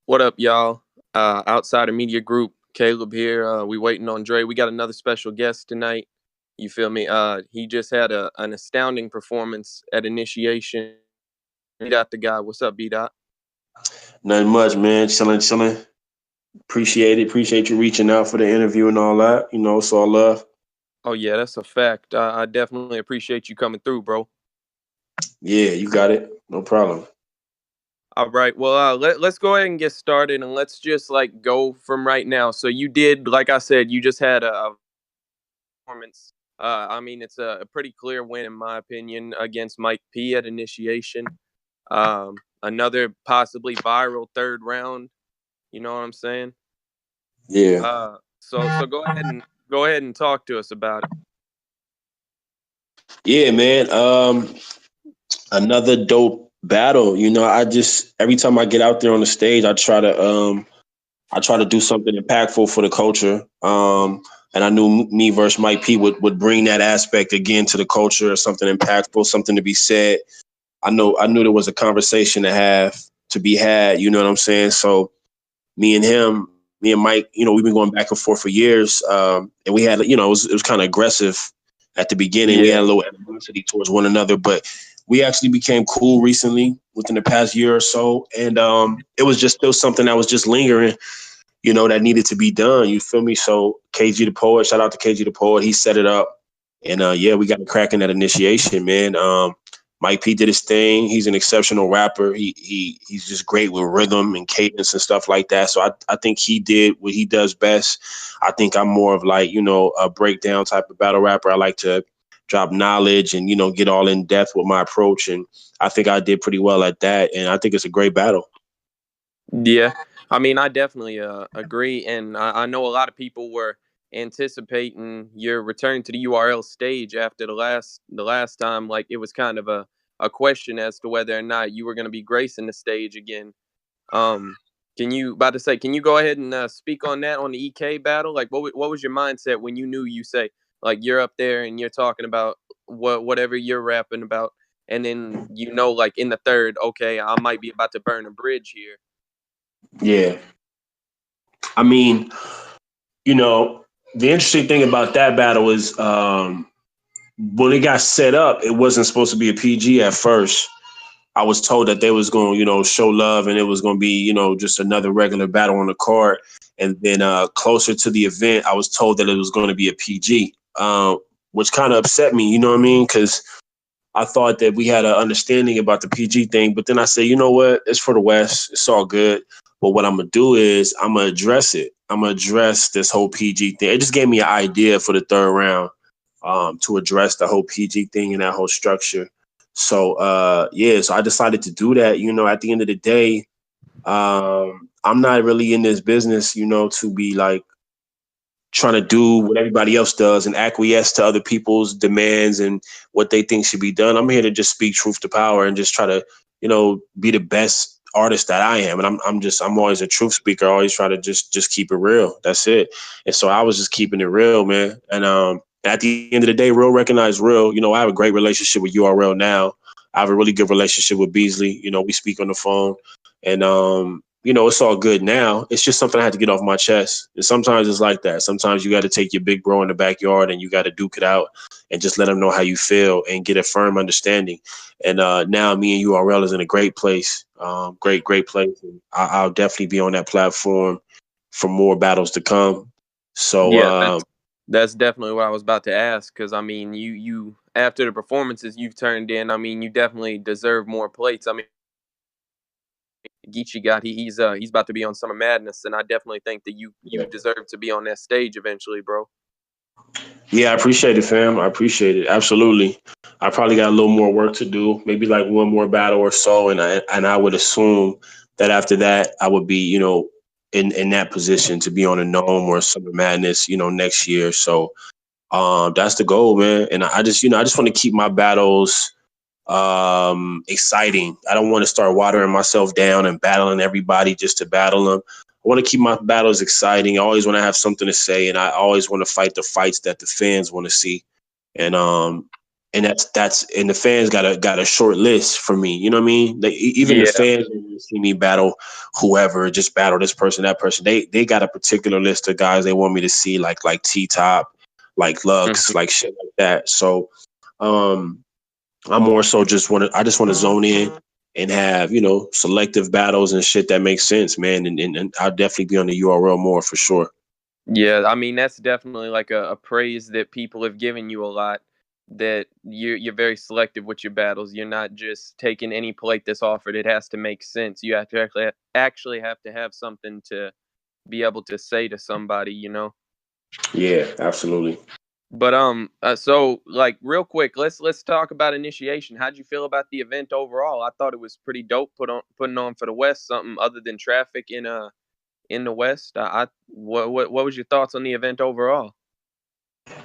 What up, y'all? Outsider Media Group, Caleb here. We waiting on Dre. We got another special guest tonight. You feel me? He just had an astounding performance at initiation. B Dot the guy. What's up, B Dot? Nothing much, man. Chilling. Appreciate it. Appreciate you reaching out for the interview and all that. It's all love. Oh yeah, that's a fact. I definitely appreciate you coming through, bro. Yeah, you got it. No problem. All right. Well, let's go ahead and get started, and let's just like go from right now. So you did, like I said, you just had a performance. I mean, it's a pretty clear win in my opinion against Mike P at initiation. Another possibly viral third round. You know what I'm saying? Yeah. So go ahead and talk to us about it. Yeah, man. Another dope battle. I just every time I get out there on the stage, I try to do something impactful for the culture. And I knew me versus Mike P would bring that aspect again to the culture, something impactful, something to be said. I knew there was a conversation to be had, you know what I'm saying? So me and Mike, we've been going back and forth for years. And we had, it was kind of aggressive at the beginning. We had Yeah, a little animosity towards one another, but we actually became cool recently within the past year or so. And it was just still something that was just lingering, that needed to be done. You feel me? So KG the Poet, shout out to KG the Poet. He set it up. And yeah, we got a crack in that initiation, man. Mike P did his thing. He's an exceptional rapper. He's just great with rhythm and cadence and stuff like that. So I think he did what he does best. I think I'm more of like, a breakdown type of battle rapper. I like to drop knowledge and, get all in depth with my approach. And I think I did pretty well at that. And I think it's a great battle. yeah. I mean, I definitely agree, and I know a lot of people were anticipating your return to the URL stage after the last time. Like it was kind of a question as to whether or not you were going to be gracing the stage again. Um, can you go ahead and speak on that on the EK battle? Like, what was your mindset when you knew you say like you're up there and you're talking about whatever you're rapping about, and then like in the third, okay, I might be about to burn a bridge here. Yeah. I mean, the interesting thing about that battle is when it got set up, it wasn't supposed to be a PG at first. I was told that they was going to, show love and it was going to be, just another regular battle on the card. And then closer to the event, I was told that it was going to be a PG, which kind of upset me, you know what I mean? Because I thought that we had an understanding about the PG thing. But then I said, you know what? It's for the West. It's all good. But what I'm going to do is I'm going to address it. I'm going to address this whole PG thing. It just gave me an idea for the third round to address the whole PG thing and that whole structure. So, so I decided to do that. At the end of the day, I'm not really in this business, to be like trying to do what everybody else does and acquiesce to other people's demands and what they think should be done. I'm here to just speak truth to power and just try to, be the best artist that I am. And I'm always a truth speaker. I always try to just keep it real. That's it. And so I was just keeping it real, man. And at the end of the day, real recognize real. I have a great relationship with URL now. I have a really good relationship with Beasley. We speak on the phone. And it's all good now. It's just something I had to get off my chest. And sometimes it's like that. Sometimes you got to take your big bro in the backyard and you got to duke it out and just let him know how you feel and get a firm understanding. And now me and URL is in a great place. Great place. And I'll definitely be on that platform for more battles to come. So Yeah, that's definitely what I was about to ask. Because I mean, you after the performances you've turned in, I mean, you definitely deserve more plates. I mean, Geechee got he's about to be on Summer Madness, and I definitely think that you deserve to be on that stage eventually, bro. yeah, I appreciate it, fam. I appreciate it. Absolutely. I probably got a little more work to do, maybe like one more battle or so. And I would assume that after that, I would be, in that position to be on a Gnome or Summer Madness, next year. So that's the goal, man. And I just want to keep my battles exciting. I don't want to start watering myself down and battling everybody just to battle them. I want to keep my battles exciting. I always want to have something to say, and I always want to fight the fights that the fans want to see. And and and the fans got a short list for me. You know what I mean? Even the Yeah. fans don't see me battle whoever, just battle this person, that person. They got a particular list of guys they want me to see, like T Top, like Lux, Mhm. like shit like that. So um I'm more so I just want to zone in and have, selective battles and shit that makes sense, man. And I'll definitely be on the URL more for sure. Yeah, I mean that's definitely like a praise that people have given you a lot. That you're very selective with your battles. You're not just taking any plate that's offered. It has to make sense. You have to actually have to have something to be able to say to somebody, you know. Yeah, absolutely. But so like real quick, let's talk about initiation. How'd you feel about the event overall? I thought it was pretty dope. Putting on for the West something other than traffic in the West. What was your thoughts on the event overall?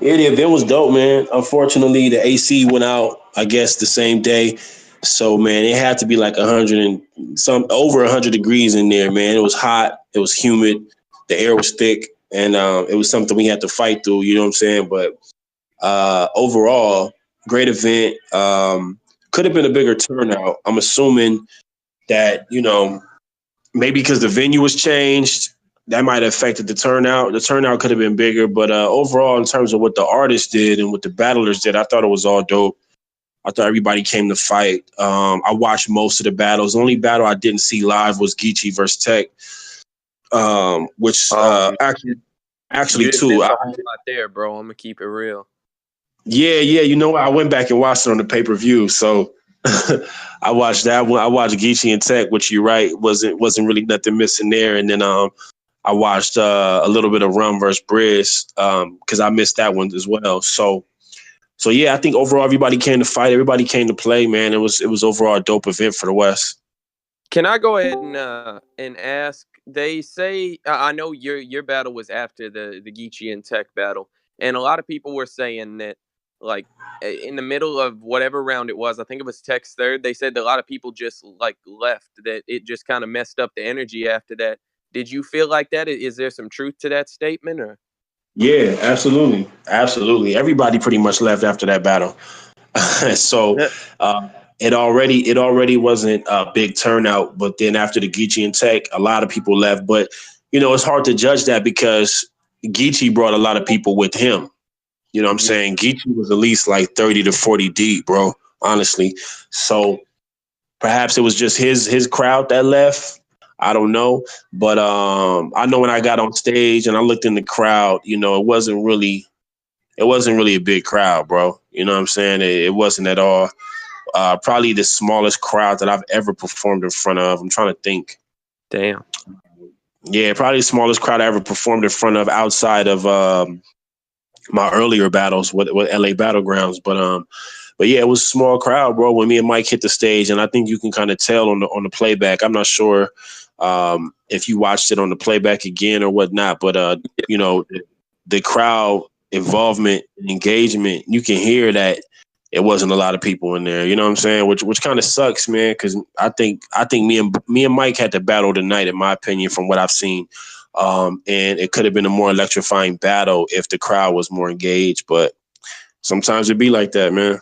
Yeah, the event was dope, man. Unfortunately, the AC went out, I guess, the same day. So, man, it had to be like 100 and some over 100 degrees in there, man. It was hot. It was humid. The air was thick. And it was something we had to fight through, you know what I'm saying? But overall, great event. Could have been a bigger turnout. I'm assuming that, maybe because the venue was changed, that might have affected the turnout. The turnout could have been bigger, but overall, in terms of what the artists did and what the battlers did, I thought it was all dope. I thought everybody came to fight. I watched most of the battles. The only battle I didn't see live was Geechee versus Tech, which Oh man, actually you didn't two. miss a whole lot there, bro. I'm gonna keep it real. Yeah. You know what? I went back and watched it on the pay per view. So I watched that one. I watched Geechee and Tech, which you're right wasn't really nothing missing there. And then I watched a little bit of Rum versus Briz because I missed that one as well. So yeah, I think overall everybody came to fight. Everybody came to play. Man, it was overall a dope event for the West. Can I go ahead and ask? They say I know your battle was after the Geechee and Tech battle, and a lot of people were saying that like in the middle of whatever round it was, I think it was Tech's third. They said that a lot of people just like left. That it just kind of messed up the energy after that. Did you feel like that? Is there some truth to that statement, or? Yeah, absolutely. Everybody pretty much left after that battle. So uh, it already wasn't a big turnout, but then after the Geechee and Tech, a lot of people left. But it's hard to judge that because Geechee brought a lot of people with him. You know what I'm Yeah. saying? Geechee was at least like 30 to 40 deep, bro, honestly. So perhaps it was just his crowd that left. I don't know. But I know when I got on stage and I looked in the crowd, it wasn't really a big crowd, bro. You know what I'm saying? It wasn't at all. Probably the smallest crowd that I've ever performed in front of. I'm trying to think. Damn. Yeah, probably the smallest crowd I ever performed in front of outside of my earlier battles with LA Battlegrounds. But yeah, it was a small crowd, bro. When me and Mike hit the stage, and I think you can kind of tell on the playback. I'm not sure if you watched it on the playback again or whatnot, but the crowd involvement and engagement, you can hear that it wasn't a lot of people in there. You know what I'm saying? Which kind of sucks, man. Because I think me and Mike had to battle tonight, in my opinion, from what I've seen. And it could have been a more electrifying battle if the crowd was more engaged. But sometimes it be like that, man.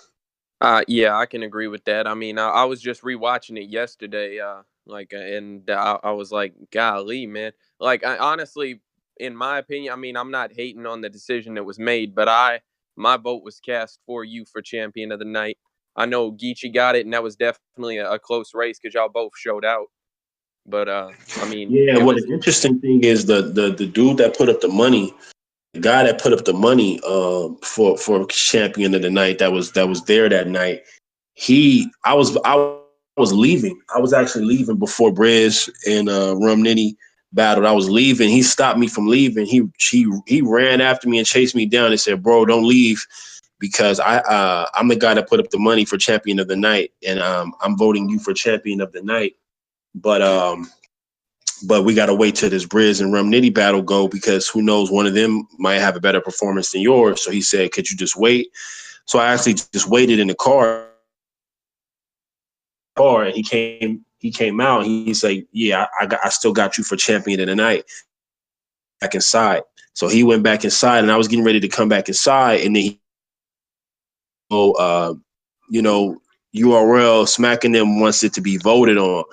Yeah, I can agree with that. I mean, I was just rewatching it yesterday, and I was like, golly, man. Like, honestly, in my opinion, I mean, I'm not hating on the decision that was made, but my vote was cast for you for champion of the night. I know Geechee got it, and that was definitely a close race because y'all both showed out. But I mean, Yeah, it well, was the interesting thing is the dude that put up the money, the guy that put up the money for champion of the night that was there that night. I was leaving. I was actually leaving before Briz and Rum Nitty battled. I was leaving. He stopped me from leaving. He ran after me and chased me down and said, "Bro, don't leave." Because I'm the guy that put up the money for champion of the night, and I'm voting you for champion of the night. But we got to wait till this Briz and Rum Nitty battle go because who knows, one of them might have a better performance than yours. So he said, could you just wait? So I actually just waited in the car, and he came out. And he's like, yeah, I still got you for champion of the night. Back inside. So he went back inside, and I was getting ready to come back inside, and then you know, URL smacking them wants it to be voted on.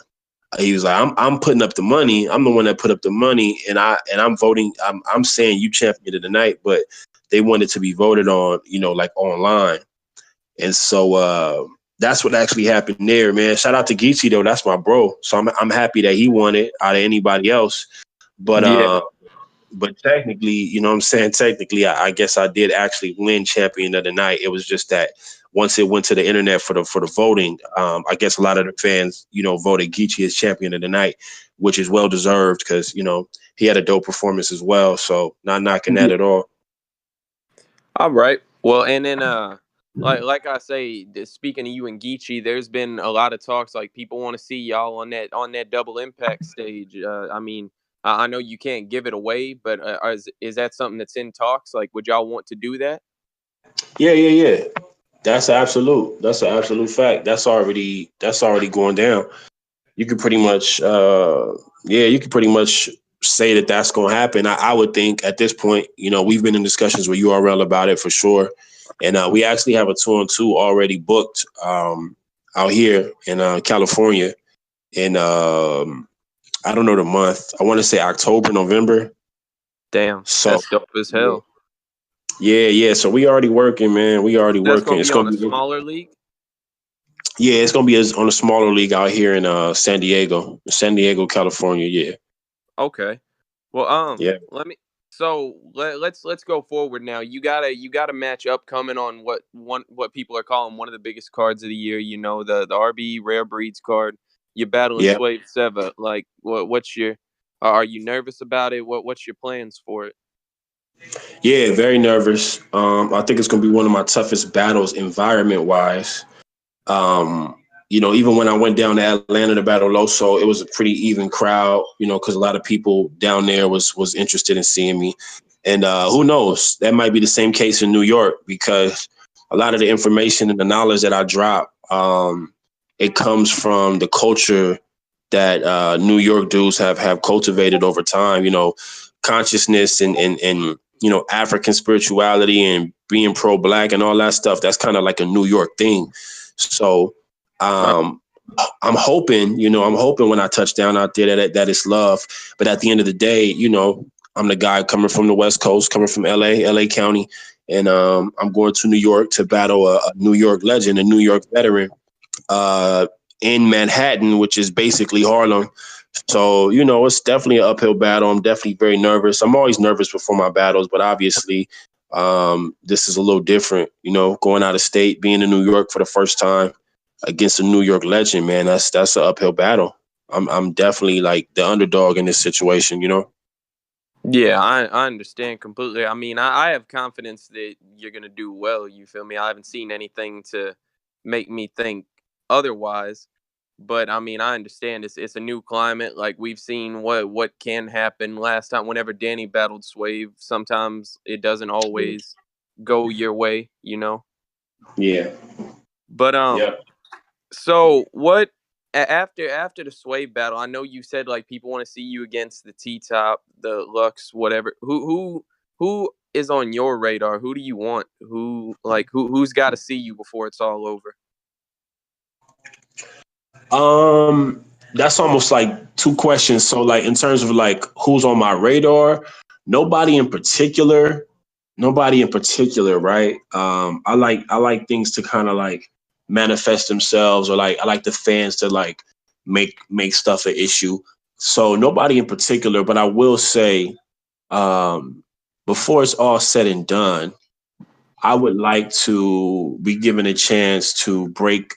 He was like, I'm putting up the money. I'm the one that put up the money, and I'm voting. I'm saying you champion of the night, but they want it to be voted on, like online. And so that's what actually happened there, man. Shout out to Geechee though. That's my bro. So I'm happy that he won it out of anybody else. But Yeah. but technically, you know what I'm saying? Technically, I guess I did actually win champion of the night. It was just that once it went to the internet for the voting, I guess a lot of the fans, voted Geechee as champion of the night, which is well deserved because, he had a dope performance as well. So not knocking that at all. All right. Well, and then like I say, speaking of you and Geechee, there's been a lot of talks. Like people want to see y'all on that double impact stage. I mean, I know you can't give it away, but is that something that's in talks? Like, would y'all want to do that? Yeah. That's an absolute. That's an absolute fact. That's already going down. You could pretty much, you could pretty much say that that's going to happen. I would think at this point, we've been in discussions with URL about it for sure, and we actually have a 2-on-2 already booked out here in California. In I don't know the month. I want to say October, November. Damn, So that's dope as hell. yeah. So we already working, man. We already That's working. gonna It's be on gonna a be smaller league. Yeah, it's gonna be on a smaller league out here in San Diego, California. Yeah, Okay. Well, yeah, let me. So let's go forward now. You got a match upcoming on what people are calling one of the biggest cards of the year. The RB Rare Breeds card. You're battling yeah, Swave Seva. Like what's your? Are you nervous about it? What's your plans for it? yeah. Very nervous. I think it's gonna be one of my toughest battles environment wise. Um, even when I went down to Atlanta to battle Loso, it was a pretty even crowd. Because a lot of people down there was interested in seeing me, and who knows, that might be the same case in New York because a lot of the information and the knowledge that I drop, it comes from the culture that New York dudes have cultivated over time. Consciousness and African spirituality and being pro-black and all that stuff. That's kind of like a New York thing. So Right. I'm hoping when I touch down out there that it's love. But at the end of the day, I'm the guy coming from the West Coast, coming from LA County, and I'm going to New York to battle a New York legend, a New York veteran, uh, in Manhattan, which is basically Harlem. So, it's definitely an uphill battle. I'm definitely very nervous. I'm always nervous before my battles, but obviously, this is a little different, going out of state, being in New York for the first time against a New York legend, man. That's an uphill battle. I'm definitely like the underdog in this situation. Yeah, I understand completely. I mean, I have confidence that you're gonna do well. You feel me? I haven't seen anything to make me think otherwise. But I mean, I understand it's a new climate. Like we've seen what can happen last time. Whenever Danny battled Swave, sometimes it doesn't always go your way. Yeah. But Yeah. so what after the Swave battle? I know you said like people want to see you against the T Top, the Lux, whatever. Who is on your radar? Who do you want? Who's got to see you before it's all over? That's almost like two questions. So like in terms of like who's on my radar, nobody in particular. Nobody in particular, right? I like things to kind of like manifest themselves, or like I like the fans to like make stuff an issue. So nobody in particular, but I will say, um, before it's all said and done, I would like to be given a chance to break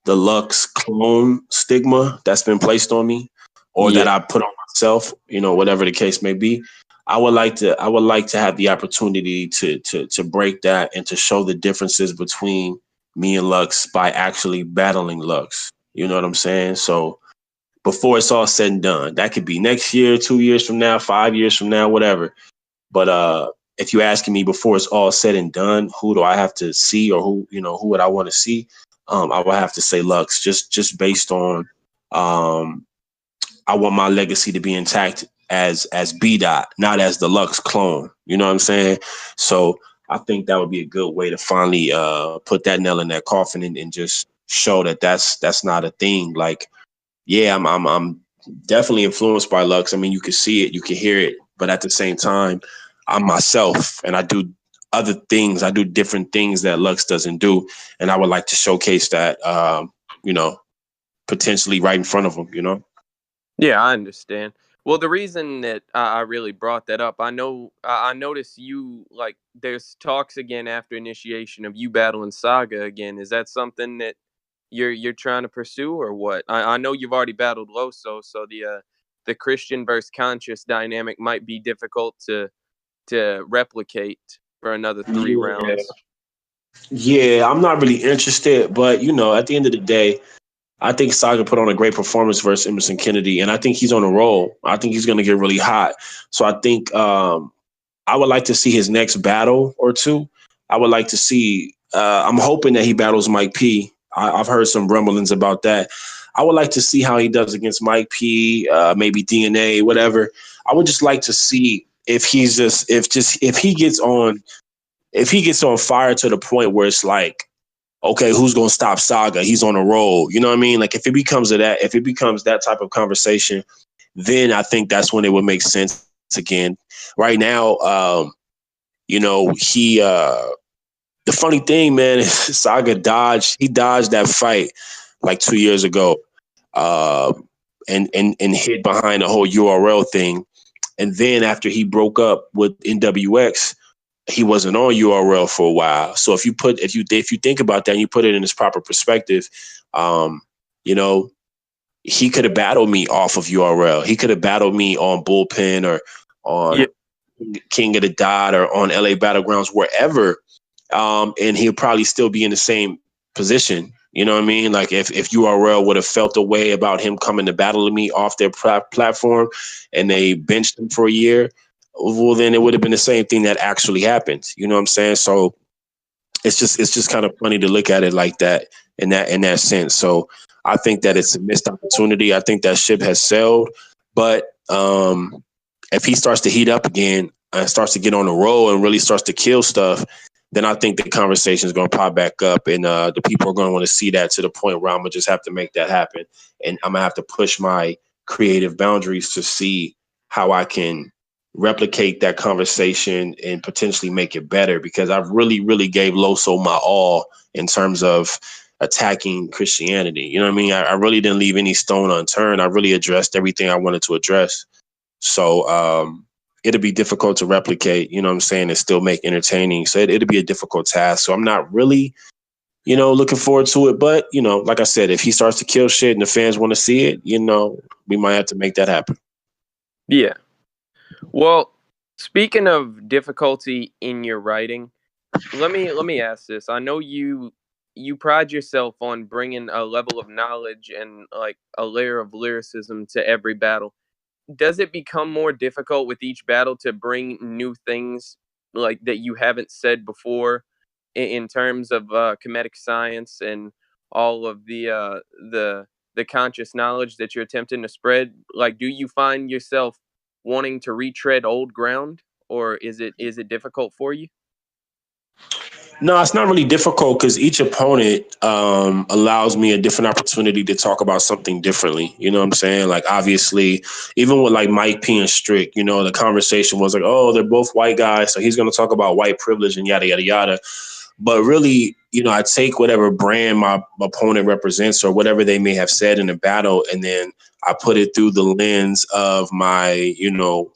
the Lux clone stigma that's been placed on me, or that Yeah. I put on myself, whatever the case may be. I would like to have the opportunity to break that and to show the differences between me and Lux by actually battling Lux. You know what I'm saying? So before it's all said and done, that could be next year, 2 years from now, 5 years from now, whatever. But if you're asking me before it's all said and done, who do I have to see, or who would I want to see? I would have to say Lux, just based on, um, I want my legacy to be intact as B Dot, not as the Lux clone. You know what I'm saying? So I think that would be a good way to finally put that nail in that coffin and just show that that's not a thing. Like, yeah, I'm definitely influenced by Lux. I mean, you can see it, you can hear it, but at the same time, I'm myself and I do other things. I do different things that Lux doesn't do, and I would like to showcase that. You know, potentially right in front of them. You know. Yeah, I understand. Well, the reason that I really brought that up, I noticed you like there's talks again after initiation of you battling Saga again. Is that something that you're trying to pursue or what? I know you've already battled Loso, so the Christian versus conscious dynamic might be difficult to replicate for another 3 rounds. Yeah, I'm not really interested, but you know, at the end of the day, I think Saga put on a great performance versus Emerson Kennedy, and I think he's on a roll. I think he's going to get really hot. So I think I would like to see his next battle or two. I would like to see. I'm hoping that he battles Mike P. I've heard some rumblings about that. I would like to see how he does against Mike P. Maybe DNA, whatever. I would just like to see if if he gets on fire to the point where it's like, okay, who's gonna stop Saga? He's on a roll. You know what I mean? Like if it becomes that type of conversation, then I think that's when it would make sense again. Right now, you know, the funny thing, man, is Saga dodged that fight like 2 years ago. And hid behind the whole URL thing. And then after he broke up with NWX, he wasn't on URL for a while. So if you think about that and you put it in its proper perspective, you know, he could have battled me off of URL. He could have battled me on Bullpen or on King of the Dot or on LA Battlegrounds, wherever. And he'll probably still be in the same position. You know what I mean? Like if URL would have felt a way about him coming to battle me off their platform and they benched him for a year, well, then it would have been the same thing that actually happened. You know what I'm saying? So it's just kind of funny to look at it like that in that sense. So I think that it's a missed opportunity. I think that ship has sailed. But if he starts to heat up again and starts to get on the roll and really starts to kill stuff, then I think the conversation is going to pop back up, and the people are going to want to see that to the point where I'm going to just have to make that happen. And I'm going to have to push my creative boundaries to see how I can replicate that conversation and potentially make it better, because I really, really gave Loso my all in terms of attacking Christianity. You know what I mean? I really didn't leave any stone unturned. I really addressed everything I wanted to address. So it'll be difficult to replicate, you know what I'm saying, and still make entertaining. So it'll be a difficult task. So I'm not really, you know, looking forward to it. But, you know, like I said, if he starts to kill shit and the fans want to see it, you know, we might have to make that happen. Yeah. Well, speaking of difficulty in your writing, let me ask this. I know you pride yourself on bringing a level of knowledge and like a layer of lyricism to every battle. Does it become more difficult with each battle to bring new things like that you haven't said before in terms of comedic science and all of the conscious knowledge that you're attempting to spread? Like, do you find yourself wanting to retread old ground, or is it difficult for you? No, it's not really difficult because each opponent allows me a different opportunity to talk about something differently. You know what I'm saying? Like, obviously, even with like Mike P and Strick, you know, the conversation was like, oh, they're both white guys, so he's going to talk about white privilege and yada, yada, yada. But really, you know, I take whatever brand my opponent represents or whatever they may have said in a battle, and then I put it through the lens of my, you know,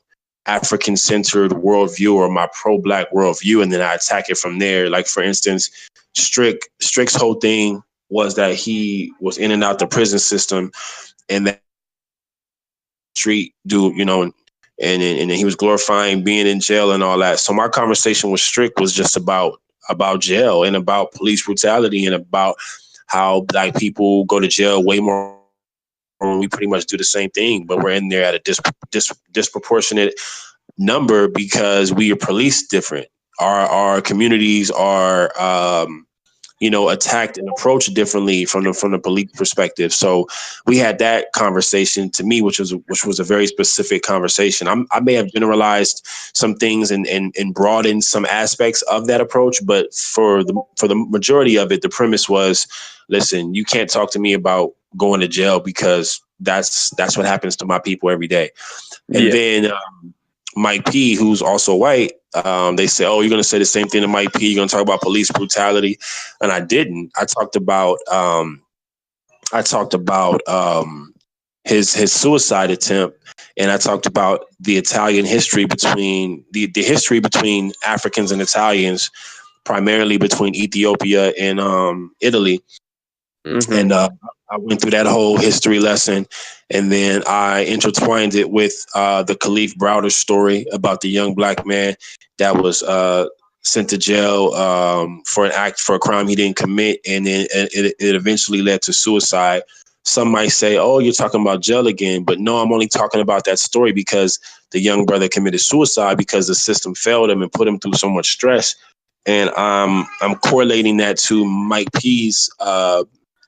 African-centered worldview or my pro-Black worldview, and then I attack it from there. Like, for instance, Strick's whole thing was that he was in and out the prison system, and that street dude, you know, and he was glorifying being in jail and all that. So my conversation with Strick was just about jail and about police brutality and about how Black people go to jail way more when we pretty much do the same thing, but we're in there at a disproportionate number because we are policed different. Our communities are attacked and approached differently from the police perspective. So we had that conversation to me, which was a very specific conversation. I may have generalized some things and broadened some aspects of that approach, but for the majority of it, the premise was, listen, you can't talk to me about going to jail because that's what happens to my people every day. And then Mike P, who's also white, they say, "Oh, you're going to say the same thing to Mike P. You're going to talk about police brutality," and I didn't. I talked about his suicide attempt, and I talked about the Italian history between the history between Africans and Italians, primarily between Ethiopia and Italy. Mm-hmm. And I went through that whole history lesson, and then I intertwined it with the Khalif Browder story about the young black man that was sent to jail for a crime he didn't commit, and then it eventually led to suicide. Some might say, "Oh, you're talking about jail again," but no, I'm only talking about that story because the young brother committed suicide because the system failed him and put him through so much stress. And I'm correlating that to Mike P's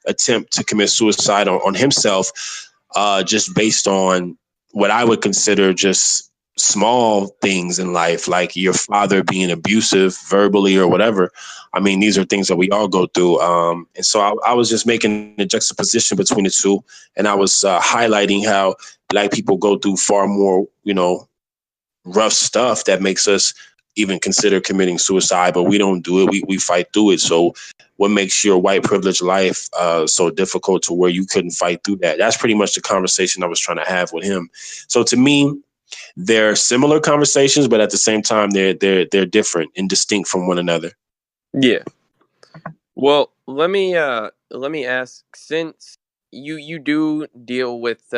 attempt to commit suicide on himself, just based on what I would consider just small things in life, like your father being abusive verbally or whatever. I mean, these are things that we all go through. And so I was just making a juxtaposition between the two. And I was highlighting how black people go through far more, rough stuff that makes us even consider committing suicide, but we don't do it. We fight through it. So what makes your white privileged life so difficult to where you couldn't fight through that? That's pretty much the conversation I was trying to have with him. So to me, they're similar conversations, but at the same time, they're different and distinct from one another. Yeah. Well, let me ask, since you do deal with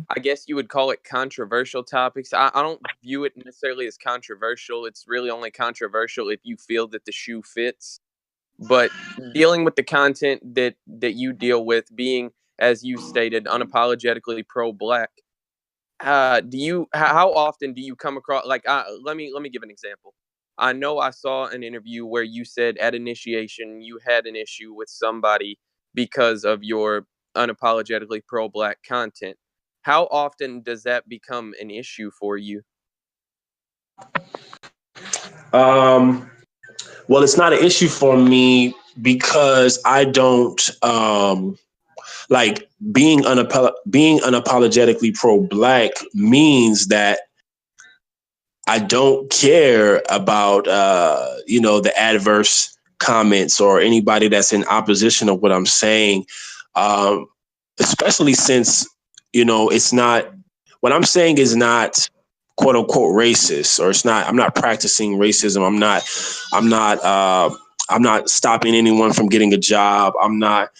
I guess you would call it controversial topics. I don't view it necessarily as controversial. It's really only controversial if you feel that the shoe fits. But dealing with the content that you deal with, being, as you stated, unapologetically pro-black, how often do you come across, like, let me give an example. I know I saw an interview where you said at initiation you had an issue with somebody because of your unapologetically pro-black content. How often does that become an issue for you? Well, it's not an issue for me because I don't like being unapologetically pro-black means that I don't care about the adverse comments or anybody that's in opposition of what I'm saying, especially since it's not, what I'm saying is not quote unquote racist, or it's not, I'm not practicing racism. I'm not stopping anyone from getting a job. I'm not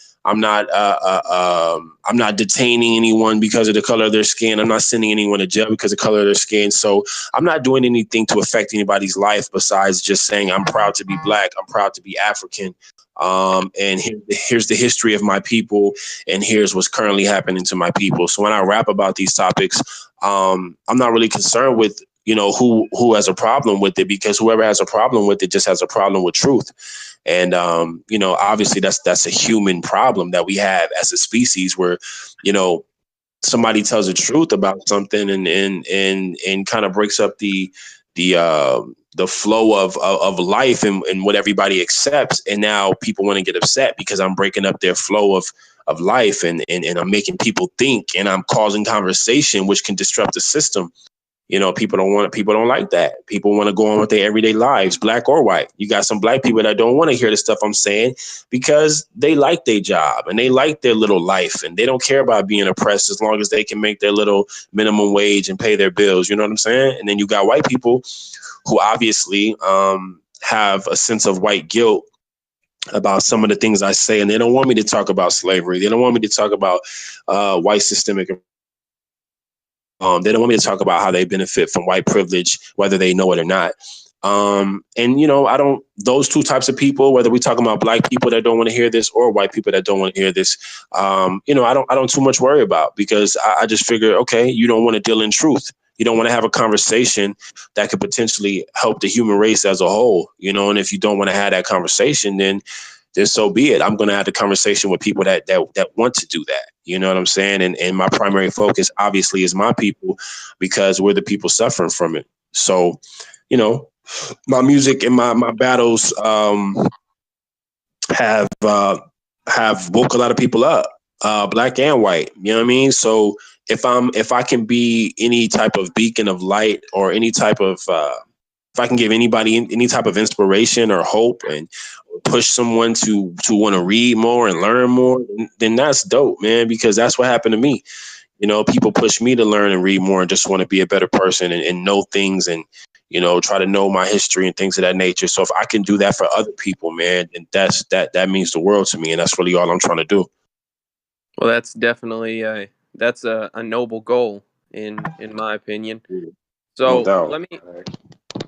detaining anyone because of the color of their skin. I'm not sending anyone to jail because of the color of their skin. So I'm not doing anything to affect anybody's life besides just saying I'm proud to be black. I'm proud to be African. And here's the history of my people, and here's what's currently happening to my people. So when I rap about these topics, I'm not really concerned with who has a problem with it, because whoever has a problem with it just has a problem with truth. And obviously that's a human problem that we have as a species, where somebody tells the truth about something and kind of breaks up the flow of life and what everybody accepts. And now people want to get upset because I'm breaking up their flow of life, and I'm making people think, and I'm causing conversation, which can disrupt the system. People don't like that. People want to go on with their everyday lives, black or white. You got some black people that don't want to hear the stuff I'm saying because they like their job and they like their little life, and they don't care about being oppressed as long as they can make their little minimum wage and pay their bills. You know what I'm saying? And then you got white people who obviously have a sense of white guilt about some of the things I say, and they don't want me to talk about slavery. They don't want me to talk about white systemic. They don't want me to talk about how they benefit from white privilege, whether they know it or not. I don't, those two types of people, whether we're talking about black people that don't want to hear this or white people that don't want to hear this, I don't too much worry about, because I just figure, okay, you don't want to deal in truth. You don't want to have a conversation that could potentially help the human race as a whole, and if you don't want to have that conversation, then then so be it. I'm going to have the conversation with people that want to do that. You know what I'm saying? And my primary focus obviously is my people, because we're the people suffering from it. So, you know, my music and my battles have woke a lot of people up, black and white. You know what I mean? So if I can be any type of beacon of light, or any type of if I can give anybody any type of inspiration or hope, and push someone to want to read more and learn more, then that's dope, man, because that's what happened to me. You know, people push me to learn and read more and just want to be a better person, and know things, and, you know, try to know my history and things of that nature. So if I can do that for other people, man, then that means the world to me. And that's really all I'm trying to do. Well, that's definitely a noble goal in my opinion. No So doubt.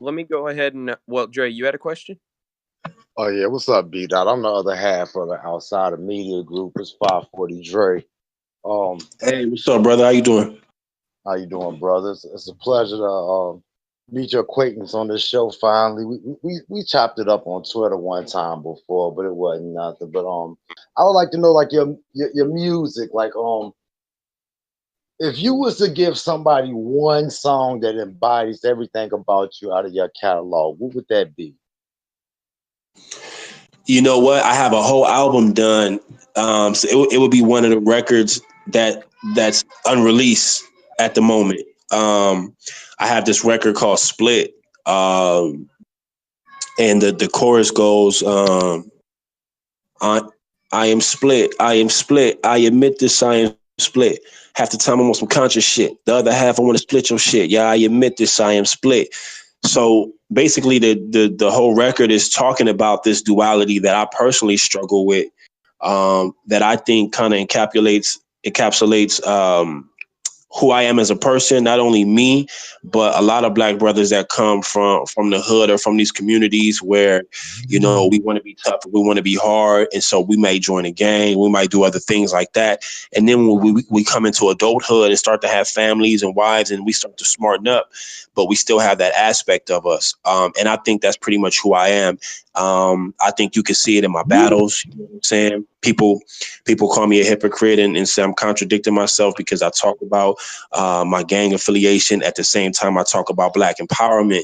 let me go ahead and well, Dre, you had a question? Oh yeah, what's up, B Dot? I'm the other half of the Outside of Media group. It's 540 Dre. Um, Hey, what's up, brother? How you doing? how you doing, brothers? It's a pleasure to meet your acquaintance on this show. Finally, we chopped it up on Twitter one time before, but it wasn't nothing. But I would like to know, like, your music, like if you was to give somebody one song that embodies everything about you out of your catalog, what would that be? You know what? I have a whole album done. So it would be one of the records that's unreleased at the moment. I have this record called Split. And the chorus goes, I, I am split. I am split. I admit this. I am split. Half the time I want some conscious shit. The other half I want to split your shit. Yeah, I admit this. I am split. So basically, the whole record is talking about this duality that I personally struggle with. That I think kind of encapsulates who I am as a person, not only me, but a lot of black brothers that come from the hood or from these communities where, you know, we want to be tough, we want to be hard. And so we may join a gang, we might do other things like that. And then when we come into adulthood and start to have families and wives, and we start to smarten up, but we still have that aspect of us. And I think that's pretty much who I am. I think you can see it in my battles. You know what I'm saying? People call me a hypocrite and say I'm contradicting myself because I talk about my gang affiliation at the same time I talk about black empowerment.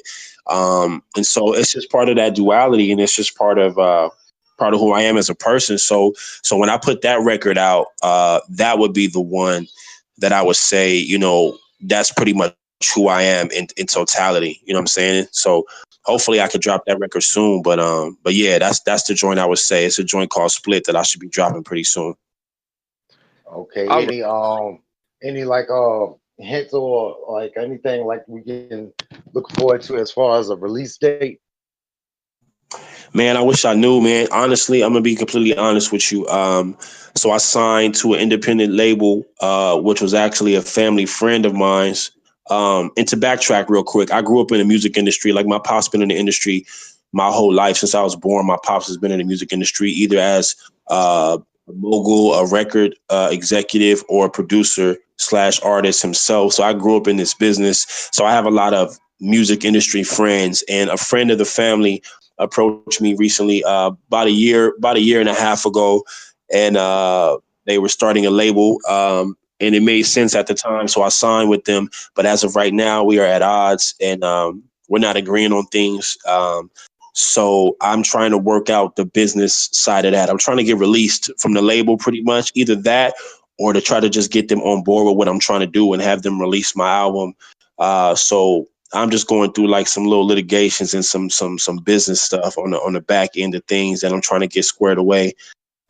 And so it's just part of that duality, and it's just part of who I am as a person. So when I put that record out, that would be the one that I would say, you know, that's pretty much who I am in totality. You know what I'm saying? So hopefully I could drop that record soon. But yeah, that's the joint I would say. It's a joint called Split that I should be dropping pretty soon. Okay. All Any like hints or like anything like we can look forward to as far as a release date? Man, I wish I knew, man. Honestly, I'm gonna be completely honest with you. So I signed to an independent label, which was actually a family friend of mine's. And to backtrack real quick, I grew up in the music industry. Like, my pop's been in the industry my whole life since I was born. My pops has been in the music industry, either as a mogul, a record executive, or a producer slash artist himself. So I grew up in this business. So I have a lot of music industry friends, and a friend of the family approached me recently, about a year and a half ago, and they were starting a label, and it made sense at the time, so I signed with them. But as of right now, we are at odds, and we're not agreeing on things. So I'm trying to work out the business side of that. I'm trying to get released from the label, pretty much, either that or to try to just get them on board with what I'm trying to do and have them release my album. So I'm just going through like some little litigations and some business stuff on the back end of things that I'm trying to get squared away.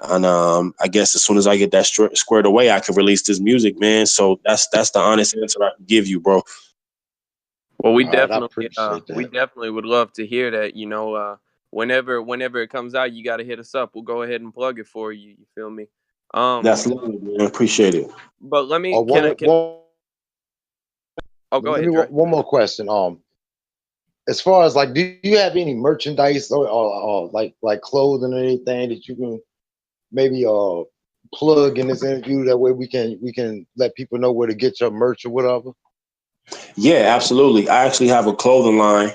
And I guess as soon as I get that squared away, I can release this music, man. So that's the honest answer I can give you, bro. Well, All right, I appreciate we that. definitely would love to hear that. You know, whenever it comes out, you got to hit us up. We'll go ahead and plug it for you. You feel me? That's lovely, man. Appreciate it. But let me Oh, oh, go let ahead, me Dre. one more question. As far as like, do you have any merchandise or like clothing or anything that you can maybe plug in this interview? That way we can let people know where to get your merch or whatever. Yeah, absolutely. I actually have a clothing line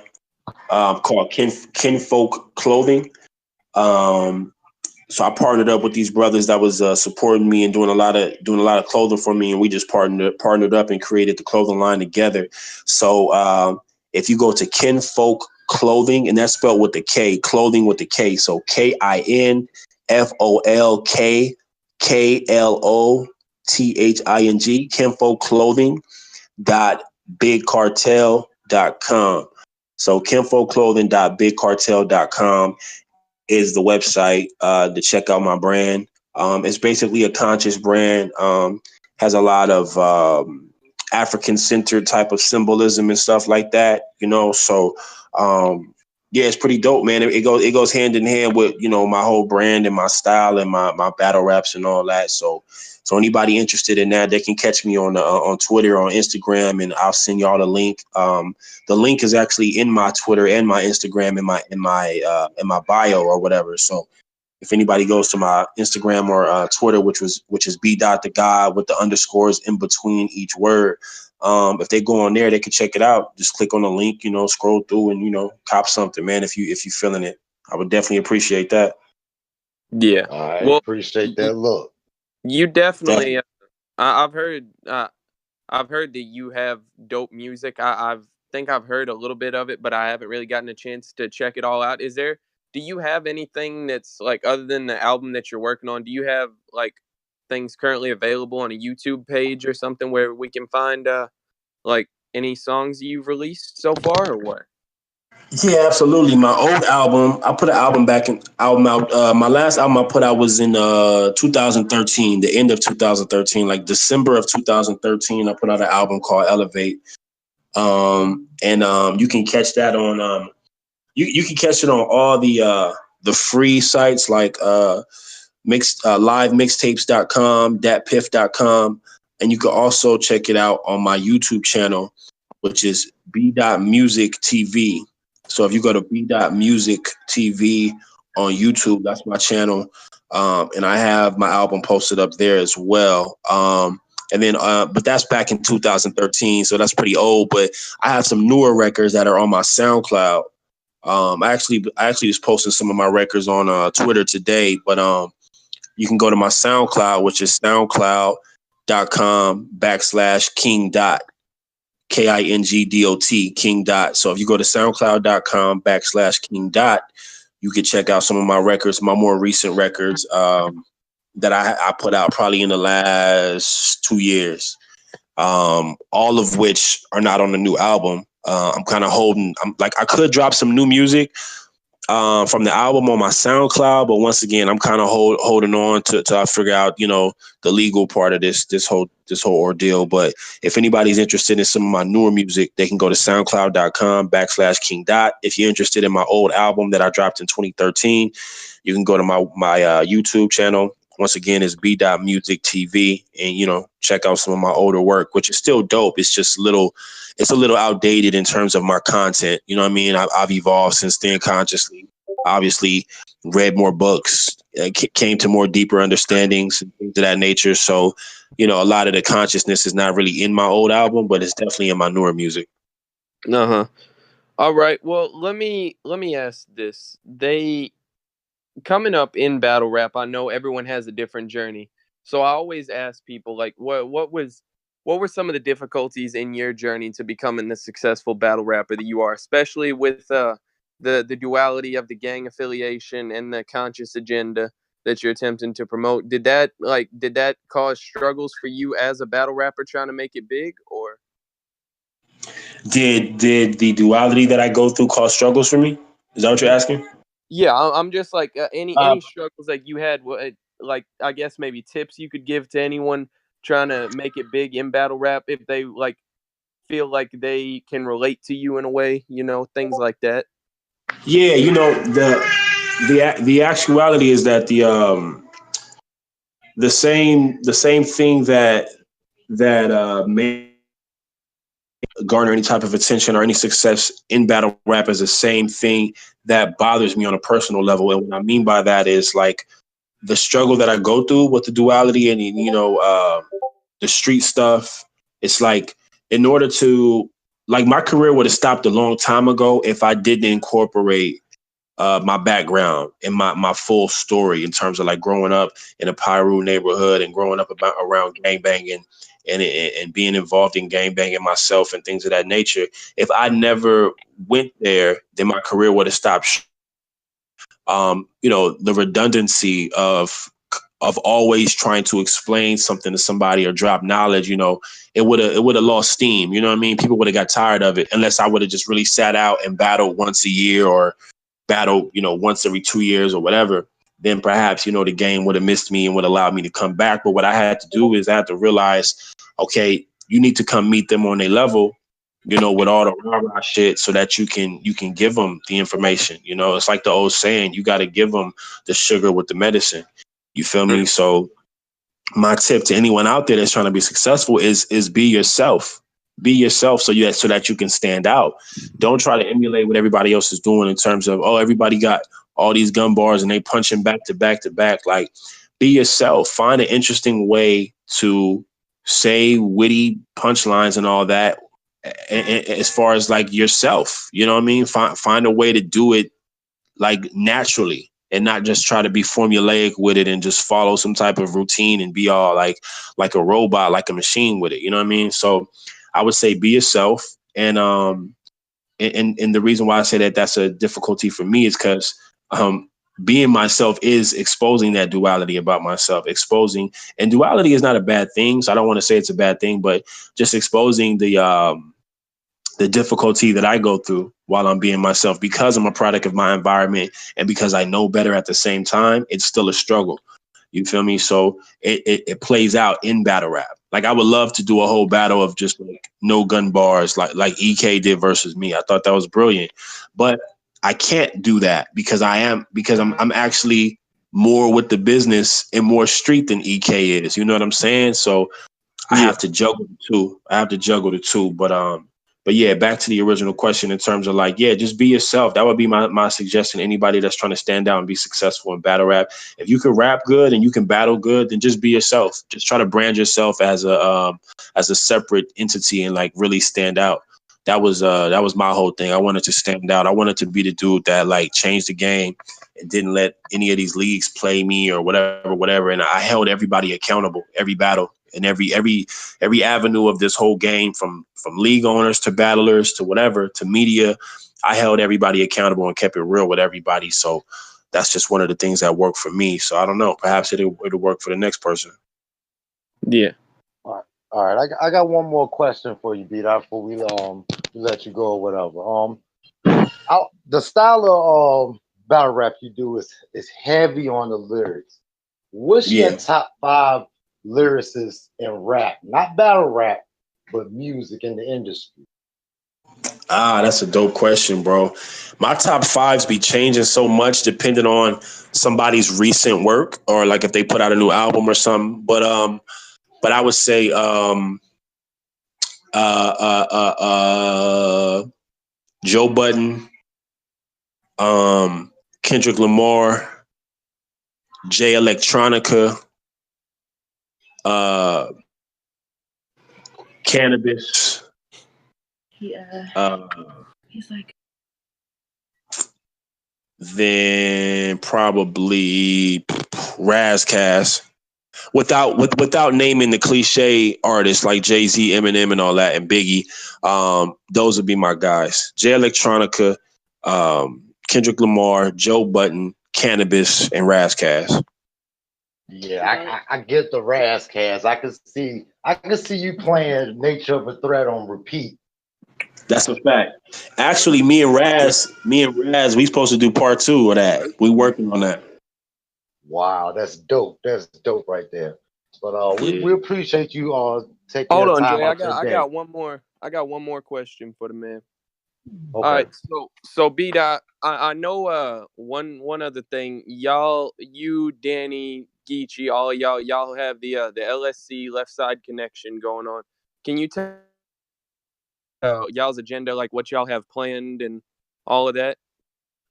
called Kinfolk Clothing. Um, So I partnered up with these brothers that was supporting me and doing a lot of clothing for me, and we just partnered up and created the clothing line together. So if you go to Kinfolk Clothing, and that's spelled with the K, clothing with the K, so KINFOLKKLOTHING, Kinfolk Clothing .bigcartel.com. So kinfolkclothing.bigcartel.com is the website to check out my brand. It's basically a conscious brand. Has a lot of African-centered type of symbolism and stuff like that, So, yeah, it's pretty dope, man. It goes hand in hand with my whole brand and my style and my battle raps and all that. So anybody interested in that, they can catch me on Twitter, on Instagram, and I'll send y'all the link. The link is actually in my Twitter and my Instagram in my bio or whatever. So if anybody goes to my Instagram or Twitter, which is b.the_god with the underscores in between each word, if they go on there, they can check it out. Just click on the link, scroll through and cop something, man. If you feeling it, I would definitely appreciate that. Yeah. I Well, appreciate that look. you definitely. I've heard. I've heard that you have dope music. I've think I've heard a little bit of it, but I haven't really gotten a chance to check it all out. Do you have anything that's like, other than the album that you're working on, do you have like things currently available on a YouTube page or something where we can find like any songs you've released so far, or what? Yeah, absolutely. My old album, I put an album out. My last album I put out was in 2013, the end of 2013, like December of 2013. I put out an album called Elevate. And you can catch that on you can catch it on all the free sites like livemixtapes.com, datpiff.com, and you can also check it out on my YouTube channel, which is b.music TV. So if you go to b.music TV on YouTube, that's my channel. And I have my album posted up there as well. And then, but that's back in 2013, so that's pretty old. But I have some newer records that are on my SoundCloud. I actually just posted some of my records on Twitter today. But you can go to my SoundCloud, which is soundcloud.com/King Dot. KINGDOT, King Dot. So if you go to soundcloud.com/King Dot, you can check out some of my records, my more recent records that I put out probably in the last 2 years, all of which are not on the new album. I'm kind of I could drop some new music from the album on my SoundCloud, but once again, I'm kind of holding on to I figure out, the legal part of this whole ordeal. But if anybody's interested in some of my newer music, they can go to soundcloud.com/King Dot. If you're interested in my old album that I dropped in 2013, you can go to my YouTube channel. Once again, it's b.music TV, and check out some of my older work, which is still dope. It's just a little outdated in terms of my content. You know what I mean? I've evolved since then consciously. Obviously, read more books, came to more deeper understandings and things of that nature. So, a lot of the consciousness is not really in my old album, but it's definitely in my newer music. Uh-huh. All right. Well, let me ask this. Coming up in battle rap, I know everyone has a different journey. So I always ask people, like, what were some of the difficulties in your journey to becoming the successful battle rapper that you are, especially with the duality of the gang affiliation and the conscious agenda that you're attempting to promote? Did that cause struggles for you as a battle rapper trying to make it big, or Did the duality that I go through cause struggles for me? Is that what you're asking? yeah, I'm just like, any Uh, struggles like you had, like, I guess maybe tips you could give to anyone trying to make it big in battle rap, if they like feel like they can relate to you in a way, things like that. Yeah, the actuality is that the same thing that may garner any type of attention or any success in battle rap is the same thing that bothers me on a personal level. And what I mean by that is like the struggle that I go through with the duality and the street stuff. It's like, in order to, like, my career would have stopped a long time ago if I didn't incorporate my background and my full story in terms of like growing up in a Piru neighborhood and growing up around gangbanging and being involved in gangbanging myself and things of that nature. If I never went there, then my career would have stopped. The redundancy of always trying to explain something to somebody or drop knowledge, it would have lost steam. You know what I mean? People would have got tired of it unless I would have just really sat out and battled once a year or battle, once every 2 years or whatever. Then perhaps, the game would have missed me and would allow me to come back. But what I had to do is I had to realize, okay, you need to come meet them on their level, with all the rah-rah shit so that you can give them the information. It's like the old saying, you got to give them the sugar with the medicine. You feel me? So my tip to anyone out there that's trying to be successful is be yourself. Be yourself so that you can stand out. Don't try to emulate what everybody else is doing in terms of, everybody got all these gun bars and they punching back to back to back. Like, be yourself. Find an interesting way to say witty punchlines and all that. And as far as like yourself, you know what I mean? Find a way to do it like naturally and not just try to be formulaic with it and just follow some type of routine and be all like a robot, like a machine with it. You know what I mean? So I would say be yourself. And the reason why I say that that's a difficulty for me is because being myself is exposing that duality about myself, and duality is not a bad thing. So I don't want to say it's a bad thing, but just exposing the difficulty that I go through while I'm being myself, because I'm a product of my environment and because I know better at the same time, it's still a struggle. You feel me? So it plays out in battle rap. Like, I would love to do a whole battle of just like no gun bars, like EK did versus me. I thought that was brilliant, but I can't do that because I'm actually more with the business and more street than EK is. You know what I'm saying? So I have to juggle the two. But yeah, back to the original question in terms of like, yeah, just be yourself. That would be my suggestion to anybody that's trying to stand out and be successful in battle rap. If you can rap good and you can battle good, then just be yourself. Just try to brand yourself as a separate entity and like really stand out. That was my whole thing. I wanted to stand out. I wanted to be the dude that like changed the game and didn't let any of these leagues play me or whatever. And I held everybody accountable every battle. And every avenue of this whole game, from league owners to battlers to whatever, to media, I held everybody accountable and kept it real with everybody. So that's just one of the things that worked for me. So I don't know, perhaps it'll work for the next person. Yeah. All right. I got one more question for you, B-Dot, before we let you go or whatever. The style of battle rap you do is heavy on the lyrics. What's your top 5 lyricists in rap, not battle rap, but music in the industry? That's a dope question, bro. My top 5s be changing so much depending on somebody's recent work or like if they put out a new album or something. But I would say Joe Budden, Kendrick Lamar, Jay Electronica, Cannabis. He's like. Then probably Razcast, without naming the cliche artists like Jay-Z, Eminem, and all that, and Biggie. Those would be my guys: Jay Electronica, Kendrick Lamar, Joe Budden, Cannabis, and Razcast. Yeah, I get the Razcast. I can see you playing Nature of a Threat on repeat. That's a fact. Actually, me and Raz, we supposed to do part 2 of that. We working on that. Wow, that's dope. That's dope right there. But we appreciate you taking Hold your on, time Jay. out I today. got one more. I got one more question for the man. Okay. All right, so B-Dot, I know one other thing. You, Danny, Geechee, all y'all have the LSC Left Side Connection going on. Can you tell y'all's agenda, like what y'all have planned and all of that?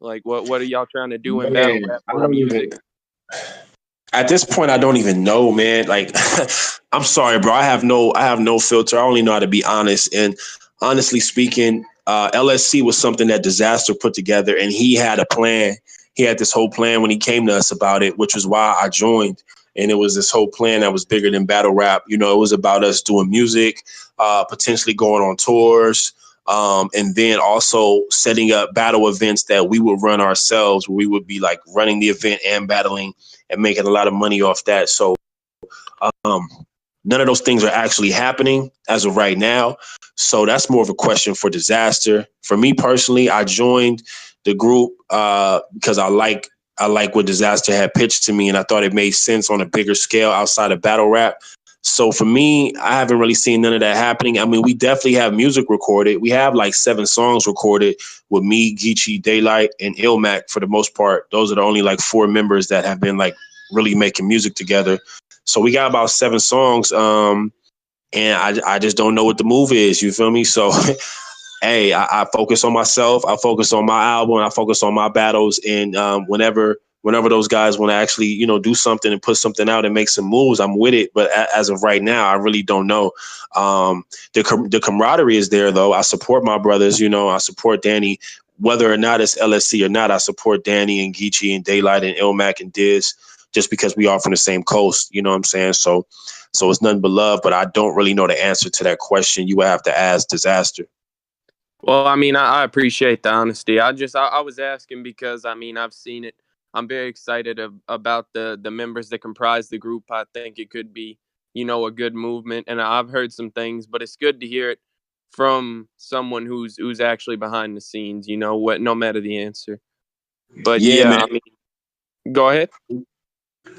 Like what are y'all trying to do in battle rap or music? At this point, I don't even know, man. Like, I'm sorry, bro. I have no filter. I only know how to be honest. And honestly speaking, LSC was something that Disaster put together, and he had a plan. He had this whole plan when he came to us about it, which was why I joined. And it was this whole plan that was bigger than battle rap. You know, it was about us doing music, potentially going on tours, and then also setting up battle events that we would run ourselves. We would be like running the event and battling and making a lot of money off that. So none of those things are actually happening as of right now. So that's more of a question for Disaster. For me personally, I joined the group because I like what Disaster had pitched to me, and I thought it made sense on a bigger scale outside of battle rap. So for me, I haven't really seen none of that happening. I mean, we definitely have music recorded. We have like 7 songs recorded with me, Geechee, Daylight, and Ilmac for the most part. Those are the only like 4 members that have been like really making music together. So we got about 7 songs, and I just don't know what the move is. You feel me? So, hey, I focus on myself. I focus on my album. I focus on my battles. And whenever those guys want to actually, you know, do something and put something out and make some moves, I'm with it. But as of right now, I really don't know. The camaraderie is there, though. I support my brothers. You know, I support Danny. Whether or not it's LSC or not, I support Danny and Geechee and Daylight and Ilmac and Diz, just because we are from the same coast, you know what I'm saying? So it's nothing but love, but I don't really know the answer to that question. You would have to ask Disaster. Well, I mean, I appreciate the honesty. I was asking because, I mean, I've seen it. I'm very excited about the members that comprise the group. I think it could be, you know, a good movement. And I've heard some things, but it's good to hear it from someone who's actually behind the scenes, you know, no matter the answer. But yeah, man. I mean, go ahead.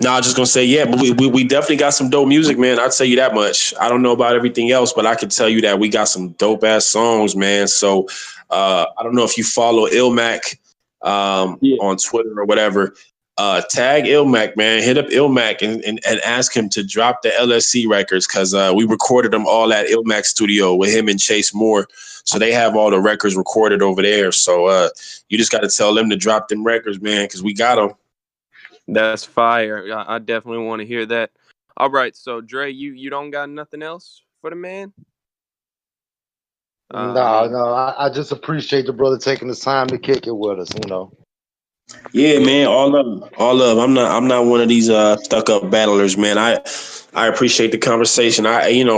No, I was just gonna say, yeah, but we definitely got some dope music, man. I'll tell you that much. I don't know about everything else, but I can tell you that we got some dope ass songs, man. So I don't know if you follow Ilmac on Twitter or whatever. Tag Ilmac, man. Hit up Ilmac and ask him to drop the LSC records, because we recorded them all at Ilmac studio with him and Chase Moore. So they have all the records recorded over there. So you just got to tell them to drop them records, man, because we got them. That's fire. I definitely want to hear that. All right, so Dre, you don't got nothing else for the man? I just appreciate the brother taking the time to kick it with us, you know. Yeah, man, all of them. I'm not one of these stuck up battlers, man. I appreciate the conversation.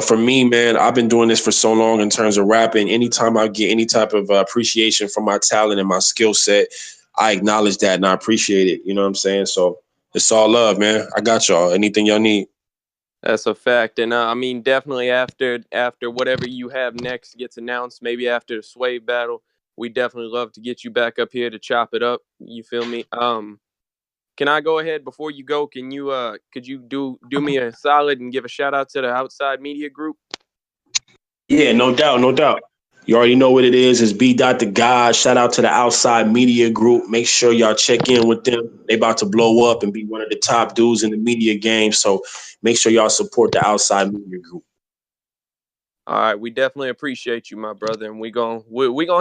For me, man, I've been doing this for so long in terms of rapping. Anytime I get any type of appreciation for my talent and my skill set, I acknowledge that and I appreciate it. You know what I'm saying? So it's all love, man. I got y'all. Anything y'all need. That's a fact. And I mean, definitely after whatever you have next gets announced, maybe after the Sway battle, we definitely love to get you back up here to chop it up. You feel me? Can I go ahead before you go? Can you could you do me a solid and give a shout out to the Outside Media Group? Yeah, no doubt, no doubt. You already know what it is. It's B. The God. Shout out to the Outside Media Group. Make sure y'all check in with them. They about to blow up and be one of the top dudes in the media game. So make sure y'all support the Outside Media Group. All right, we definitely appreciate you, my brother, and we gonna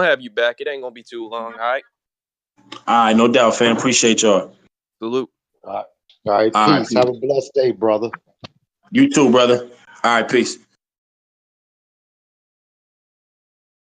have you back. It ain't gonna be too long. All right. All right, no doubt, fam. Appreciate y'all. Salute. All right, peace. Have a blessed day, brother. You too, brother. All right, peace.